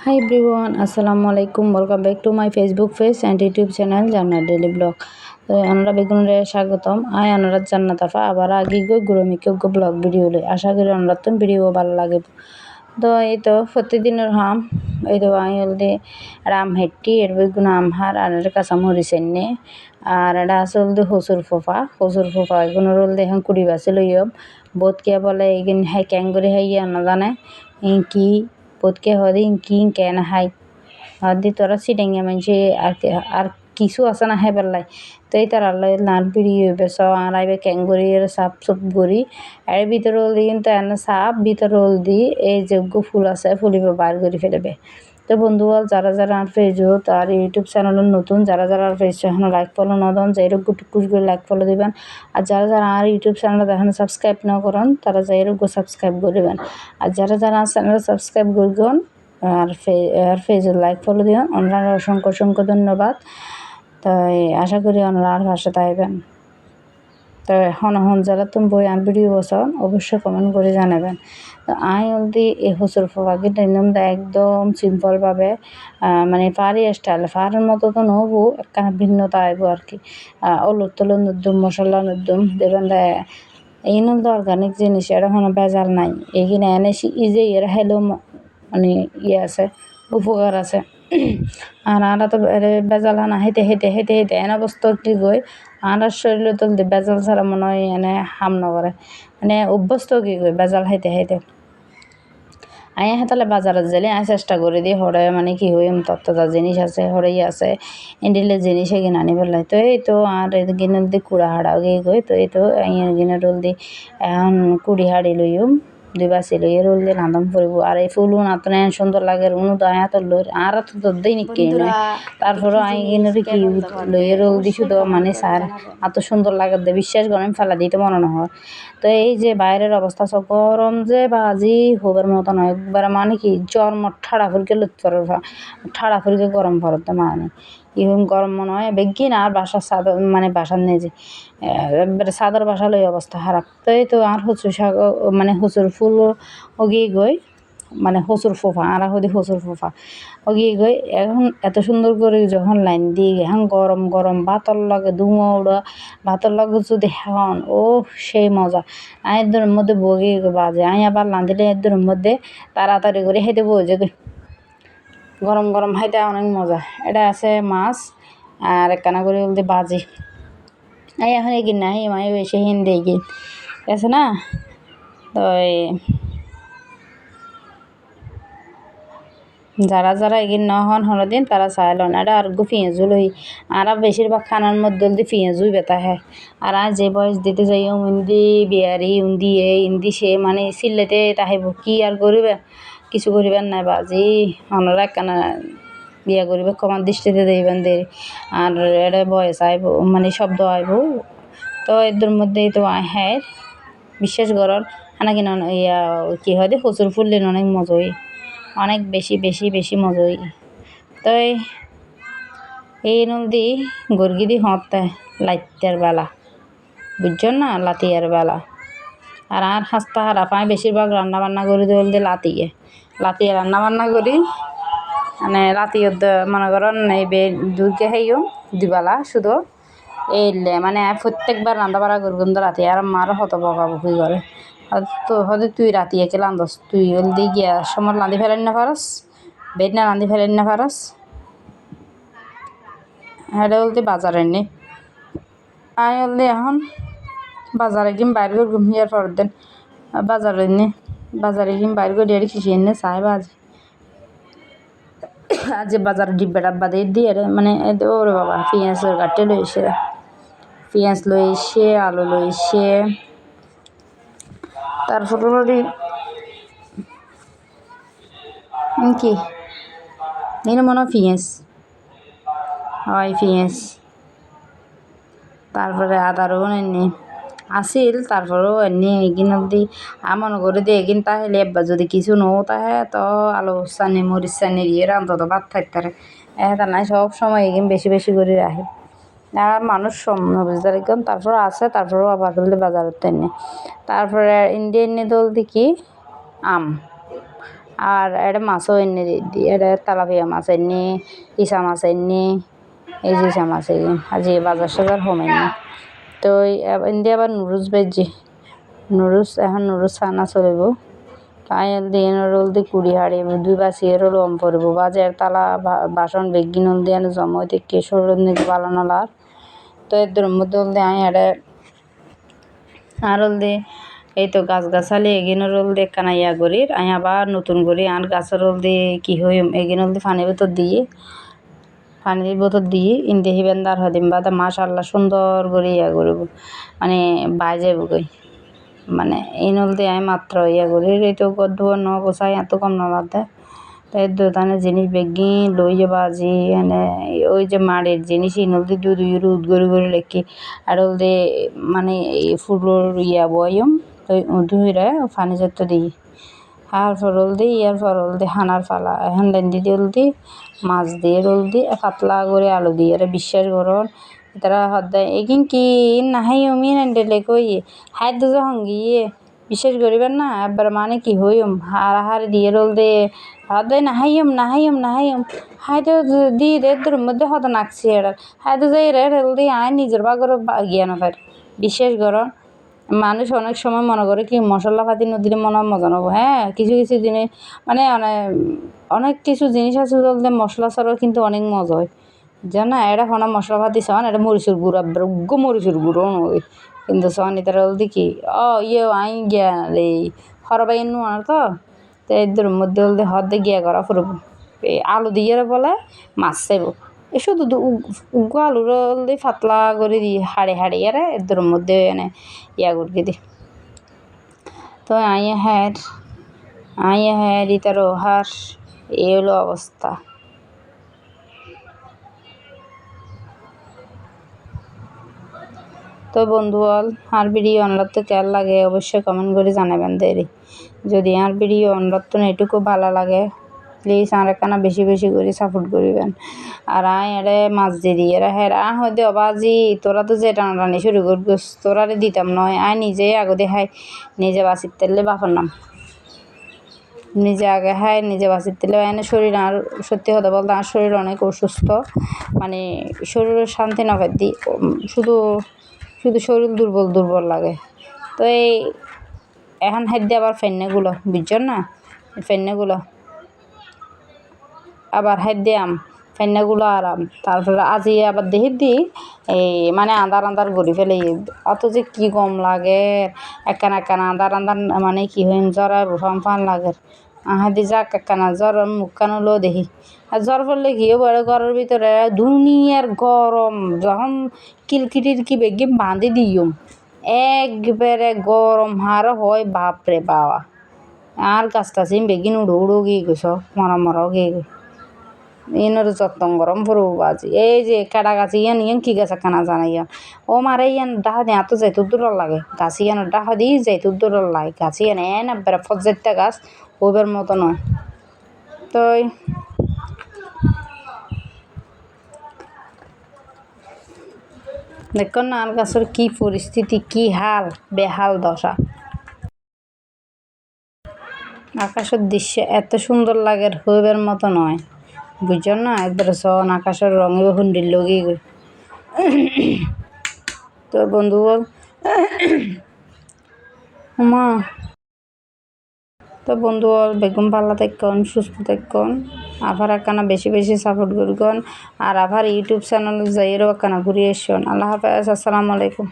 Hi everyone, Assalamu alaikum. Welcome back to my Facebook page and YouTube channel Jannat Daily Blog. তো আমরা বেগুনের স্বাগতম। আমরা জান্নাত আফা আবার আগে গুরুমিকে ব্লগ ভিডিও লই। আশা করি আমরা তো ভিডিও ভালো লাগে। তো এই তো প্রতিদিনের হাম এই তো আই হলদি রাম হেট্টি এর বেগুন আমহার আর কাঁচা মরিচ এনে আর এটা আছে হলদি হসুর ফোফা এগুলো হলদি এখন কুড়ি বাসে লইম বোধ কে বলে এগিন হাই ক্যাঙ্গুরি হাইয়া না জানে কি বোধকে হদি কি কেন হাই হদি তোরা সিডেঙ্গে মানছে আর কিছু আছে না হেবার লাই তো এই তার আল্লাহ নাল পিড়ি বেস আর আইবে ক্যাঙ্গুরি সাপ সুপ করি এর ভিতরে হলদি কিন্তু এনে সাপ ভিতরে হলদি এই যোগ্য ফুল আছে ফুলিবে বার করে ফেলবে। তো বন্ধুগণ যারা আর ফেসবুক আর ইউটিউব চ্যানেল নতুন যারা আর ফেস এখন লাইক ফলো না দেন যাইরক টুকুস করে লাইক ফলো দিবেন আর যারা আর ইউটিউব চ্যানেল দেখেন সাবস্ক্রাইব না করেন তারা যাইরক সাবস্ক্রাইব করবেন আর যারা চ্যানেল সাবস্ক্রাইব করবেন আর ফেসবুক লাইক ফলো দিবেন ওনারা অসংখ্য ধন্যবাদ। তাই আশা করি ওনারা আর ভাষা তাইবেন। তো এখন যারা তুমি বই আর ভিডিও বসান অবশ্যই কমেন্ট করে জানাবেন। তো হলদি এই হসুর ফোফাকে একদম সিম্পলভাবে মানে পারি স্টাইল ফারের মতো তো নবু একখানা ভিন্নতা আইব আর কি অলুর তলুর নদ্যম মশলা নদ্যম দেবেন দেয় এই তো অর্গানিক জিনিস এটা কোনো বেজাল নাই এইখানে এনেছি ইজে এর হেলেও মানে ইয়ে আছে উপকার আছে আর আরা তো বেজাল না হেঁটে এনে অবস্থা কি গই আর শরীরে তো বেজাল ছাড়া মনে হয় এনে হাম নকরে মানে অভ্যস্ত কি গই বেজাল হেঁটে তাহলে বাজারত গেলে চেষ্টা করে দিই হরে মানে কি হই তত্ত্বতা জিনিস আছে হরেই আছে এন্ডিলে জিনিস এগিয়ে আনি পেলাই তো এই তো আর গিনের দি কুড়া হাড়াও গিয়ে গই তো এই তো গিনে রোল দি এখন কুড়ি হাড়ি লইম দুই বাসি লইয়ে রোল দিয়ে রাঁধন ফুরিব আর এই ফুল নাতনে সুন্দর লাগে উনু তো তো লই আর তো দেই নিকি তারপরে গিনের কি লইয়ে রোল দিছু তো মানে স্যার এত সুন্দর লাগে দে বিশ্বাস করেন ফেলা দিতে মনে না হয়। তো এই যে বাইরের অবস্থা সব গরম যে বাজি হবার মতো নয় একবার মানে কি জন্ম ঠাড়া ফুরকে ঠাড়া ফুরকে গরম ফরতে মানে ইহম গরম মনে হয় বেগিন আর বাসার চাদর মানে বাসার নেই যে একবারে চাদর বাসা লই অবস্থা খারাপ। তো এই তো আর হচু শাক মানে হচুর ফুল ওগিয়ে গই মানে হসুর ফোফা আর হদি হসুর ফোফা ওগিয়ে গই এখন এত সুন্দর করে যখন লাইন দিয়ে এখন গরম ভাতর লাগে ধুমো উড়া ভাতর লাগে যদি এখন ও সেই মজা এর মধ্যে বগি বাজে আবার রাঁধিলে এর মধ্যে তাড়াতাড়ি করে হেঁটে বসে গরম হাইতে অনেক মজা। এটা আছে মাছ আর একখানা করে বলতে বাজি এখন এগিন না মাই বেশি হিন্দি এগিন আছে না। তো যারা এগিন নহন হনদিন তারা চাইলন এটা আর পেঁয়াজু লই আর বেশিরভাগ খানার মধ্যে পেঁয়াজুই বেতা হয় আর যে বয়স দিতে যাই ইন্দি বিয়ারি ইন্দি সে মানে সিলেটে তাহিব কি আর করিবে কিছু করিবেন নাই বাজি হনরা একখানা বিয়া করিবে কমার দৃষ্টিতে দেবেন দে আর এটা বয়স আইব মানে শব্দ আইব তো এদের মধ্যেই তো হ্যাঁ বিশ্বাস করন নাকি ইয়া কি হয় দে হচুর ফুললেন অনেক মজাই অনেক বেশি মজাই। তো এই নদী গর্গি দি হতে লাইতের বেলা বুঝছেন না লাতিয়ার বেলা আর হাসতা হারা পায় বেশিরভাগ রান্না করি দিয়ে লাতিয়ে রান্না করি মানে রাতির মনে করেন এই দুর্গে খাইও দিবালা শুধু এইলে মানে প্রত্যেকবার রান্না বাড়া করবেন তো রাতি আর মারও হত বকাবকি করে তো হয়তো তুই রাতি একে রান্ধস তুই দি গিয়া সময় রাঁধি ফেলেন না পারস বেদ না রাঁধি ফেলেন না পারস এটা বলতে বাজারে নি বলতে এখন বাজারে কিম বাইর করে ঘুমিয়ে পর দেন বাজারে কিম বাইর করে দিয়ে শিশি এনে চাই বাজি আজ বাজারে ডিব্বা ডাব্বা দিয়ে মানে ওরে বাবা পেঁয়াজের কাটে লইছে পেঁয়াজ লইছে আলু লইছে তারপরে কি এই মনে হয় পেঁয়াজ হয় পেঁয়াজ তারপরে আদা রসুন এনে আসিল তারপরেও এনে এগিন অব্দি আমন করে দিয়ে এগিন তাহলে এবার যদি কিছু নও তাহে তো আলু চানি মরিচ চানি দিয়ে অন্তত ভাত থাকতারে এটা নাই সব সময় এগিন বেশি করে রাখে আর মানুষ বুঝতে একদম তারপর আছে তারপরেও আবার বাজারত এনে তারপরে ইন্ডিয়ান দল দেখি আর এটা মাছও এনে দিই এটা তেলাপিয়া মাছ এনে ইসা মাছ এনে এই যে ইসা মাছ আজি বাজার সাজার হোমেনি তো এনে আবার নুডলস বেজি নুডলস এখন নুডলস খানা চলিব আইল দিয়ে রোল দিয়ে কুড়ি হাড়ি দুই বাসি রোল অম পড়ব বাজার তালা বাসন বেগি নল দিয়ে জমা থেকে শরীর নিতে ভালো নলার তো এর মধ্যে হল দিয়ে আই এটা আর হল দিয়ে এই তো গাছ গাছালি এগিনো রোল দিয়ে কানা ইয়া করির আই আবার নতুন করি আর গাছের রোল দিয়ে কি হই এগিনো দিয়ে পানির বোতল দিয়ে ইন্দি হিবেন্দার হদিম বা মাশাল্লাহ সুন্দর করে ইয়া করব মানে বাজে গই মানে এই নল দিয়ে আমি মাত্র ইয়া করি এই তো গদ্দ ন গোছাই এত কম নলাতে তাই দোকানে জিনিস বেগি লই যে বাজি এনে ওই যে মাড়ের জিনিস এই নল দিয়ে দুই রুদ করে লেখি আর হল দিয়ে মানে এই ফুলের ইয়া বয়ম তো ধুইরা পানি যত দিই আর ফরল দিই ইয়ার ফরল দিয়ে হানার ফালা এখন লেন্দি দিয়ে দি মাছ দিয়ে রোল দিয়ে পাতলা করে আলু দিয়ে এটা বিশ্বাস করন তারা সদায় এগিন কি নাহাই অমি নেন্ডেলে কই হাই দুজো সঙ্গিয়ে বিশ্বাস করিবেন না এবার মানে কি হইম হার দিয়ে রোল দিয়ে সদায় নাহাইম হাই তো দি রের মধ্যে হত নাকছি এটার হাই তো যাই রোল দিয়ে আয় নিজের বাগর গিয়া না বিশ্বাস করন মানুষ অনেক সময় মনে করে কি মশলা পাতি নদীরে মনে মজা নেবো হ্যাঁ কিছু জিনিস মানে অনেক কিছু জিনিস আছে বলতে মশলা ছাড়াও কিন্তু অনেক মজা হয় জানা এটা হনা মশলা পাতি সন এটা মরিচুর গুঁড়া ব্রগ্য মরিচুর গুঁড়ো নয় কিন্তু সন এটা বলতে কি আই গিয়া রে হরবাই নোয়ার তো এদের মধ্যে বলতে হদে গিয়া করা ফুরব এই আলু দিয়ে বলে মাছ চাইব এ শুধু উগ্র আলুর দিয়ে পাতলা করে দিই হাড়ে এরা এদের মধ্যে এনে ইয়া করে দিই তো আইয়া হ্যাঁ ইতার হার এই হলো অবস্থা তো বন্ধুয়াল আর ভিডিও অনুরোধ তো কেমন লাগে অবশ্যই কমেন্ট করে জানাবেন দেরি যদি আর ভিডিও অনুরোধ তো এটুকু ভালো লাগে প্লিজ আর একখানা বেশি করে সাপোর্ট করিবেন আর আই এরে মাছ দিয়ে দিই এরা হ্যাঁ হয়তো অবাজি তোরা তো যে টানাটানি শুরু করবি তোরারে দিতাম নয় আই নিজে আগে দেখাই নিজে বাঁচির তেলে বাপর নাম নিজে আগে হাই নিজে বাঁচির তেলে এনে শরীর আর সত্যি কথা বলতে আর শরীর অনেক অসুস্থ মানে শরীরের শান্তি না পাই শুধু শরীর দুর্বল লাগে তো এই এখন হাইতে আবার ফেন্নেগুলো বুঝছেন না ফেন্নেগুলো আবার হাইত দিয়াম ফেন্নাগুলো আরাম তারপরে আজি আবার দেখি দিই এই মানে আন্দার গড়ি ফেলে অত যে কি গম লাগে একখানা আন্দার মানে কি হইন জ্বর ফান লাগে হাতি যাক একখানা জ্বর মুখখানো দেখি আর জ্বর পড়লে কি বলে ঘরের ভিতরে দুনিয়ার গরম যখন কিলকিটির কি বেগে বাঁধি দিম একবারে গরম হার হয় বাপরে বাবা আর গাছটা চিম বেগিন উড়ো গিয়ে গেছ মরাও গিয়ে গে ইনোর যত্ন গরম পড়ব বাজি এই যে কাটা গাছি ইয়ান কি গাছ কানা জানা ও মারে ইয়ান ডাহা দিয়ে এত যাইতো দূর লাগে গাছি ইয়ান ডাহা দিয়ে যাইতো দূর লাগে গাছি ইয়ান এন বেড়া ফজাইতে গাছ ওইবার মতো নয় তো দেখুন না আর গাছের কি পরিস্থিতি কি হাল বেহাল দশা আকাশের দৃশ্য এত সুন্দর লাগে হইবার মতো নয় বুঝছেন না একবারে সন আকাশের রঙে হুন্ডির লগি তো বন্ধু মা তো বন্ধু বেগম ভালো থাকুন সুস্থ থাকুন আবার একখানা বেশি সাপোর্ট করুন আর আবার ইউটিউব চ্যানেল যাইয়েরও একখানা ঘুরিয়ে এসুন আল্লাহ হাফেজ আসসালামু আলাইকুম